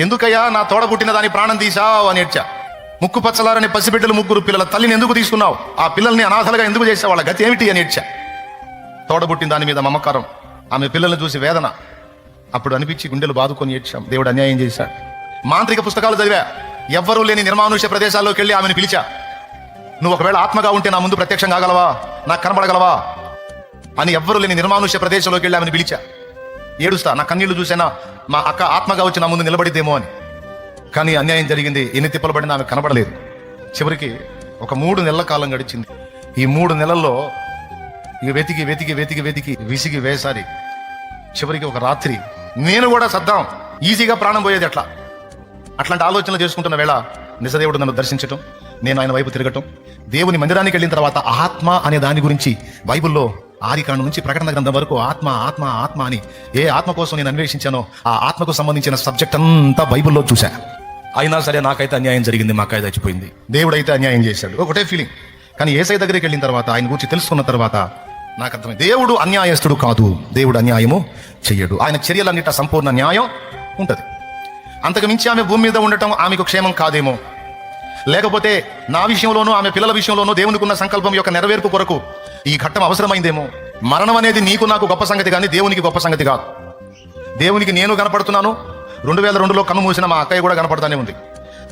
ఎందుకయ్యా నా తోడ పుట్టిన దాని ప్రాణం తీసావు అని ఏడ్చా. ముక్కు పచ్చలారని పసిబిడ్డలు 3 పిల్లల తల్లిని ఎందుకు తీసుకున్నావు? ఆ పిల్లల్ని అనాథలుగా ఎందుకు చేసావు? వాళ్ళ గతి ఏమిటి అని ఏడ్చా. తోడబుట్టిన దాని మీద మమకారం, ఆమె పిల్లల్ని చూసి వేదన. అప్పుడు అనిపించి గుండెలు బాదుకొని ఏడ్చాం. దేవుడు అన్యాయం చేశాడు. మాంత్రిక పుస్తకాలు చదివా, ఎవ్వరూ లేని నిర్మానుష్య ప్రదేశాల్లోకి వెళ్ళి ఆమెను పిలిచా. నువ్వు ఒకవేళ ఆత్మగా ఉంటే నా ముందు ప్రత్యక్షం కాగలవా, నాకు కనబడగలవా అని ఎవ్వరూ లేని నిర్మానుష్య ప్రదేశంలోకి వెళ్ళి ఆమెను పిలిచా. ఏడుస్తా, నా కన్నీళ్లు చూసేనా మా అక్క ఆత్మగా వచ్చి నా ముందు నిలబడిద్దేమో అని. కానీ అన్యాయం జరిగింది. ఎన్ని తిప్పలు పడినా ఆమె కనబడలేదు. చివరికి ఒక 3 నెలల కాలం గడిచింది. ఈ 3 నెలల్లో ఇక వెతికి వెతికి వెతికి వెతికి విసిగి వేసారి చివరికి ఒక రాత్రి నేను కూడా సద్దాం ఈజీగా ప్రాణం పోయేది ఎట్లా, అట్లాంటి ఆలోచనలు చేసుకుంటున్న వేళ నిజదేవుడు నన్ను దర్శించటం, నేను ఆయన వైపు తిరగటం. దేవుని మందిరానికి వెళ్ళిన తర్వాత ఆత్మ అనే దాని గురించి బైబిల్లో ఆదికాండం నుంచి ప్రకటన గ్రంథం వరకు ఆత్మ ఆత్మ ఆత్మ అని ఏ ఆత్మ కోసం నేను అన్వేషించానో ఆ ఆత్మకు సంబంధించిన సబ్జెక్ట్ అంతా బైబిల్లో చూశా. అయినా సరే నాకైతే అన్యాయం జరిగింది, మా అక్క చచ్చిపోయింది. దేవుడైతే అన్యాయం చేశాడు, ఒకటే ఫీలింగ్. కానీ యేసయ్య దగ్గరికి వెళ్ళిన తర్వాత, ఆయన గురించి తెలుసుకున్న తర్వాత నాకు అర్థమైంది, దేవుడు అన్యాయస్తుడు కాదు, దేవుడు అన్యాయము చెయ్యడు. ఆయన చర్యలన్నిట సంపూర్ణ న్యాయం ఉంటుంది. అంతకు మించి ఆమె భూమి మీద ఉండటం ఆమెకు క్షేమం కాదేమో, లేకపోతే నా విషయంలోనూ ఆమె పిల్లల విషయంలోనూ దేవునికి ఉన్న సంకల్పం యొక్క నెరవేర్పు కొరకు ఈ ఘట్టం అవసరమైందేమో. మరణం అనేది నీకు నాకు గొప్ప సంగతి కానీ దేవునికి గొప్ప సంగతి కాదు. దేవునికి నేను కనపడుతున్నాను. 2002లో కన్ను మూసిన మా అక్కయ్య కూడా కనపడతానే ఉంది.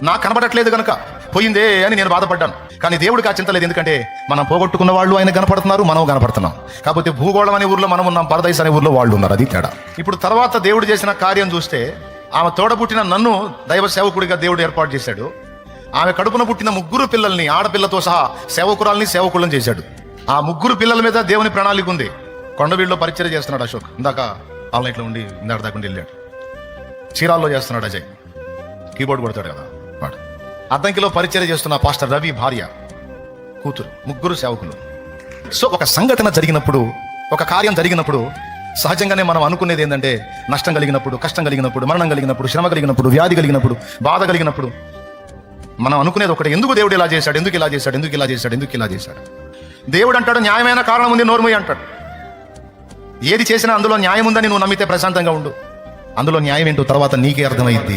నాకు కనపడట్లేదు కనుక పోయిందే అని నేను బాధపడ్డాను. కానీ దేవుడికి ఆ చింత లేదు. ఎందుకంటే మనం పోగొట్టుకున్న వాళ్ళు ఆయన కనపడుతున్నారు, మనం కనపడుతున్నాం. కాకపోతే భూగోళం అనే ఊర్లో మనం ఉన్నాం, పరదైస్ అనే ఊర్లో వాళ్ళు ఉన్నారు. అది తేడా. ఇప్పుడు తర్వాత దేవుడు చేసిన కార్యం చూస్తే, ఆమె తోడబుట్టిన నన్ను దైవ సేవకుడిగా దేవుడు ఏర్పాటు చేశాడు. ఆమె కడుపున పుట్టిన 3 పిల్లల్ని, ఆడపిల్లతో సహా సేవకురాల్ని సేవకులను చేశాడు. ఆ 3 పిల్లల మీద దేవుని ప్రణాళిక ఉంది. కొండవీడులో పరిచయం చేస్తున్నాడు అశోక్, ఇందాక ఆన్లైన్లో ఉండి ఇందాక దాకా వెళ్ళాడు. చీరాల్లో చేస్తున్నాడు అజయ్, కీబోర్డ్ కొడతాడు కదా వాడు. అద్దంకిలో పరిచయం చేస్తున్న పాస్టర్ రవి భార్య కూతురు, 3 సేవకులు. సో ఒక సంఘటన జరిగినప్పుడు, ఒక కార్యం జరిగినప్పుడు సహజంగానే మనం అనుకునేది ఏంటంటే, నష్టం కలిగినప్పుడు, కష్టం కలిగినప్పుడు, మరణం కలిగినప్పుడు, శ్రమ కలిగినప్పుడు, వ్యాధి కలిగినప్పుడు, బాధ కలిగినప్పుడు మనం అనుకునేది ఒకటి, ఎందుకు దేవుడు ఇలా చేశాడు, ఎందుకు ఇలా చేశాడు, ఎందుకు ఇలా చేశాడు, ఎందుకు ఇలా చేశాడు. దేవుడు అంటాడు, న్యాయమైన కారణం ఉంది, నోర్మూయి అంటాడు. ఏది చేసినా అందులో న్యాయం ఉందని నువ్వు నమ్మితే ప్రశాంతంగా ఉండు. అందులో న్యాయం ఏంటో తర్వాత నీకే అర్థమైంది.